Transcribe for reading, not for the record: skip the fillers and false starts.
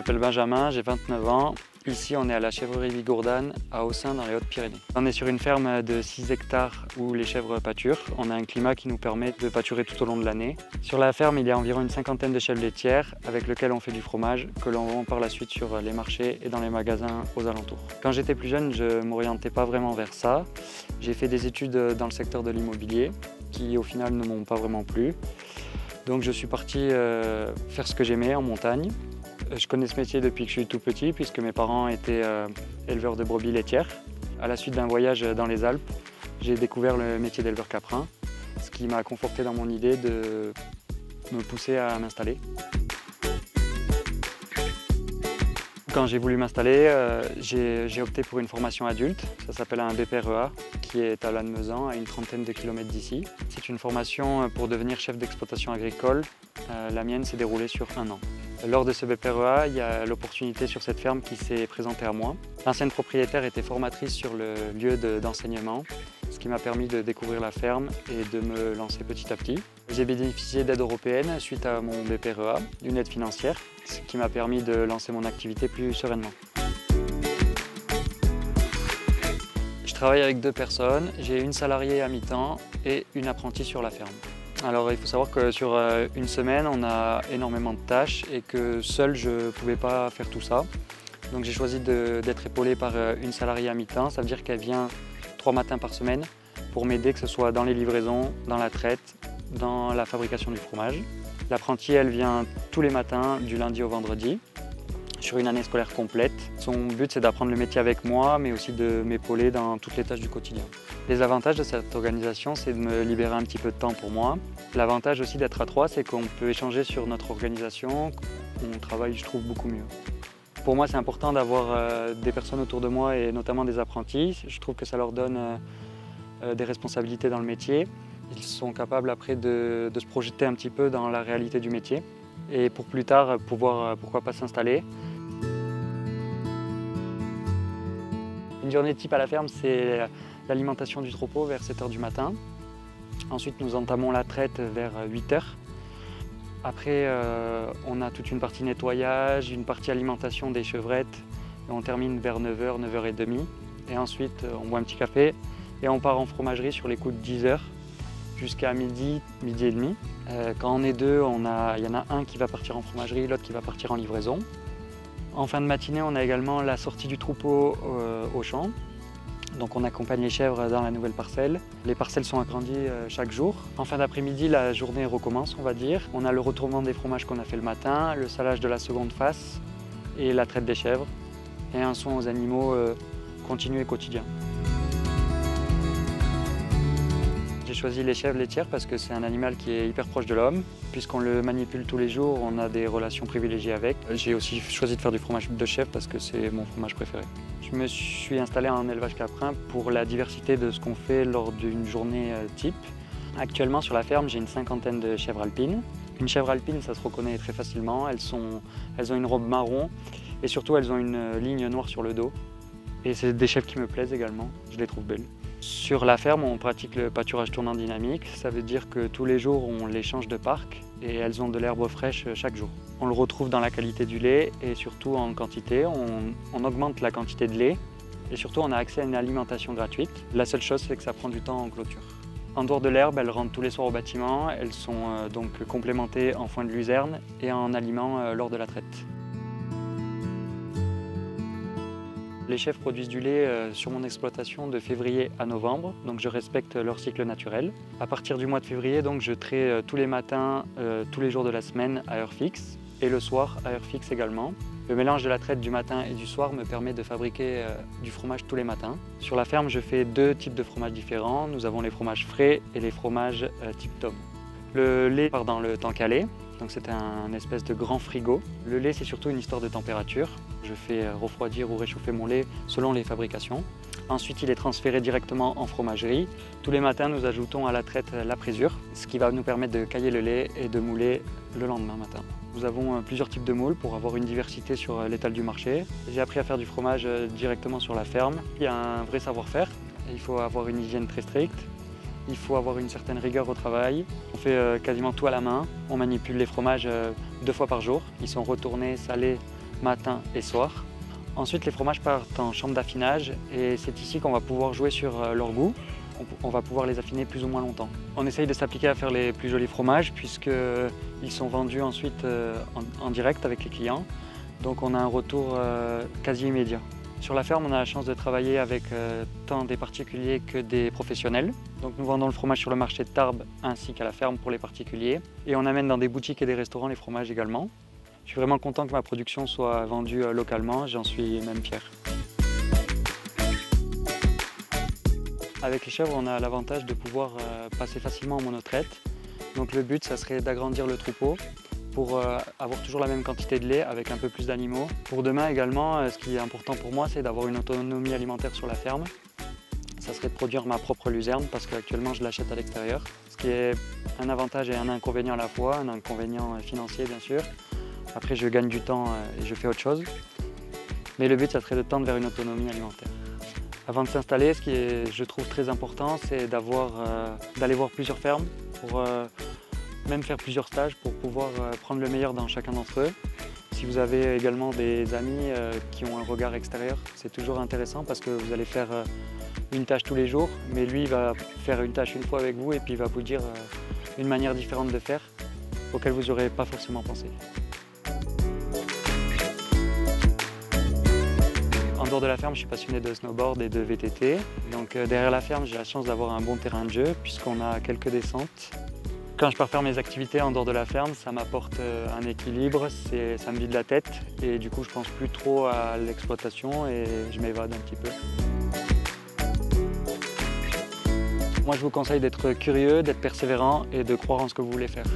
m'appelle Benjamin, j'ai 29 ans. Ici, on est à la chèvrerie Vigourdane, à Haussin, dans les Hautes-Pyrénées. On est sur une ferme de 6 hectares où les chèvres pâturent. On a un climat qui nous permet de pâturer tout au long de l'année. Sur la ferme, il y a environ une cinquantaine de chèvres laitières avec lesquelles on fait du fromage que l'on vend par la suite sur les marchés et dans les magasins aux alentours. Quand j'étais plus jeune, je ne m'orientais pas vraiment vers ça. J'ai fait des études dans le secteur de l'immobilier qui, au final, ne m'ont pas vraiment plu. Donc je suis parti faire ce que j'aimais en montagne. Je connais ce métier depuis que je suis tout petit puisque mes parents étaient éleveurs de brebis laitières. À la suite d'un voyage dans les Alpes, j'ai découvert le métier d'éleveur caprin, ce qui m'a conforté dans mon idée de me pousser à m'installer. Quand j'ai voulu m'installer, j'ai opté pour une formation adulte, ça s'appelle un BPREA, qui est à Lannemezan, à une trentaine de kilomètres d'ici. C'est une formation pour devenir chef d'exploitation agricole. La mienne s'est déroulée sur 1 an. Lors de ce BPREA, il y a l'opportunité sur cette ferme qui s'est présentée à moi. L'ancienne propriétaire était formatrice sur le lieu d'enseignement, ce qui m'a permis de découvrir la ferme et de me lancer petit à petit. J'ai bénéficié d'aide européenne suite à mon BPREA, une aide financière, ce qui m'a permis de lancer mon activité plus sereinement. Je travaille avec 2 personnes, j'ai une salariée à mi-temps et une apprentie sur la ferme. Alors il faut savoir que sur une semaine, on a énormément de tâches et que seul je ne pouvais pas faire tout ça. Donc j'ai choisi d'être épaulé par une salariée à mi-temps, ça veut dire qu'elle vient 3 matins par semaine pour m'aider, que ce soit dans les livraisons, dans la traite, dans la fabrication du fromage. L'apprentie, elle vient tous les matins du lundi au vendredi sur une année scolaire complète. Son but, c'est d'apprendre le métier avec moi, mais aussi de m'épauler dans toutes les tâches du quotidien. Les avantages de cette organisation, c'est de me libérer un petit peu de temps pour moi. L'avantage aussi d'être à 3, c'est qu'on peut échanger sur notre organisation. On travaille, je trouve, beaucoup mieux. Pour moi, c'est important d'avoir des personnes autour de moi et notamment des apprentis. Je trouve que ça leur donne des responsabilités dans le métier. Ils sont capables après de se projeter un petit peu dans la réalité du métier et pour plus tard pouvoir, pourquoi pas, s'installer. Une journée type à la ferme, c'est l'alimentation du troupeau vers 7 h du matin. Ensuite, nous entamons la traite vers 8 h. Après, on a toute une partie nettoyage, une partie alimentation des chevrettes. Et on termine vers 9 h, 9 h 30. Et ensuite, on boit un petit café et on part en fromagerie sur les coups de 10 h jusqu'à midi, midi et demi. Quand on est 2, il y en a un qui va partir en fromagerie, l'autre qui va partir en livraison. En fin de matinée, on a également la sortie du troupeau au champ. Donc on accompagne les chèvres dans la nouvelle parcelle. Les parcelles sont agrandies chaque jour. En fin d'après-midi, la journée recommence, on va dire. On a le retournement des fromages qu'on a fait le matin, le salage de la seconde face et la traite des chèvres. Et un soin aux animaux continu et quotidien. J'ai choisi les chèvres laitières parce que c'est un animal qui est hyper proche de l'homme. Puisqu'on le manipule tous les jours, on a des relations privilégiées avec. J'ai aussi choisi de faire du fromage de chèvre parce que c'est mon fromage préféré. Je me suis installé en élevage caprin pour la diversité de ce qu'on fait lors d'une journée type. Actuellement sur la ferme, j'ai une cinquantaine de chèvres alpines. Une chèvre alpine, ça se reconnaît très facilement. Elles ont une robe marron et surtout elles ont une ligne noire sur le dos. Et c'est des chèvres qui me plaisent également, je les trouve belles. Sur la ferme, on pratique le pâturage tournant dynamique. Ça veut dire que tous les jours, on les change de parc et elles ont de l'herbe fraîche chaque jour. On le retrouve dans la qualité du lait et surtout en quantité. On augmente la quantité de lait et surtout, on a accès à une alimentation gratuite. La seule chose, c'est que ça prend du temps en clôture. En dehors de l'herbe, elles rentrent tous les soirs au bâtiment. Elles sont donc complémentées en foin de luzerne et en aliments lors de la traite. Les chèvres produisent du lait sur mon exploitation de février à novembre, donc je respecte leur cycle naturel. À partir du mois de février, donc, je trais tous les matins, tous les jours de la semaine à heure fixe et le soir à heure fixe également. Le mélange de la traite du matin et du soir me permet de fabriquer du fromage tous les matins. Sur la ferme, je fais 2 types de fromages différents. Nous avons les fromages frais et les fromages type tome. Le lait part dans le tank à lait. Donc c'est un espèce de grand frigo. Le lait, c'est surtout une histoire de température. Je fais refroidir ou réchauffer mon lait selon les fabrications. Ensuite, il est transféré directement en fromagerie. Tous les matins, nous ajoutons à la traite la présure, ce qui va nous permettre de cailler le lait et de mouler le lendemain matin. Nous avons plusieurs types de moules pour avoir une diversité sur l'étal du marché. J'ai appris à faire du fromage directement sur la ferme. Il y a un vrai savoir-faire. Il faut avoir une hygiène très stricte. Il faut avoir une certaine rigueur au travail. On fait quasiment tout à la main. On manipule les fromages 2 fois par jour. Ils sont retournés, salés, matin et soir. Ensuite, les fromages partent en chambre d'affinage et c'est ici qu'on va pouvoir jouer sur leur goût. On va pouvoir les affiner plus ou moins longtemps. On essaye de s'appliquer à faire les plus jolis fromages puisqu'ils sont vendus ensuite en direct avec les clients. Donc on a un retour quasi immédiat. Sur la ferme, on a la chance de travailler avec tant des particuliers que des professionnels. Donc nous vendons le fromage sur le marché de Tarbes ainsi qu'à la ferme pour les particuliers. Et on amène dans des boutiques et des restaurants les fromages également. Je suis vraiment content que ma production soit vendue localement, j'en suis même fier. Avec les chèvres, on a l'avantage de pouvoir passer facilement en monotraite. Donc le but, ça serait d'agrandir le troupeau pour avoir toujours la même quantité de lait avec un peu plus d'animaux. Pour demain également, ce qui est important pour moi, c'est d'avoir une autonomie alimentaire sur la ferme. Ça serait de produire ma propre luzerne parce qu'actuellement je l'achète à l'extérieur. Ce qui est un avantage et un inconvénient à la fois, un inconvénient financier bien sûr. Après je gagne du temps et je fais autre chose. Mais le but, ça serait de tendre vers une autonomie alimentaire. Avant de s'installer, ce qui est, je trouve, très important, c'est d'aller voir plusieurs fermes pour même faire plusieurs stages pour pouvoir prendre le meilleur dans chacun d'entre eux. Si vous avez également des amis qui ont un regard extérieur, c'est toujours intéressant parce que vous allez faire une tâche tous les jours, mais lui il va faire une tâche une fois avec vous et puis il va vous dire une manière différente de faire auquel vous n'aurez pas forcément pensé. En dehors de la ferme, je suis passionné de snowboard et de VTT. Donc derrière la ferme, j'ai la chance d'avoir un bon terrain de jeu puisqu'on a quelques descentes. Quand je pars faire mes activités en dehors de la ferme, ça m'apporte un équilibre, ça me vide la tête et du coup je pense plus trop à l'exploitation et je m'évade un petit peu. Moi je vous conseille d'être curieux, d'être persévérant et de croire en ce que vous voulez faire.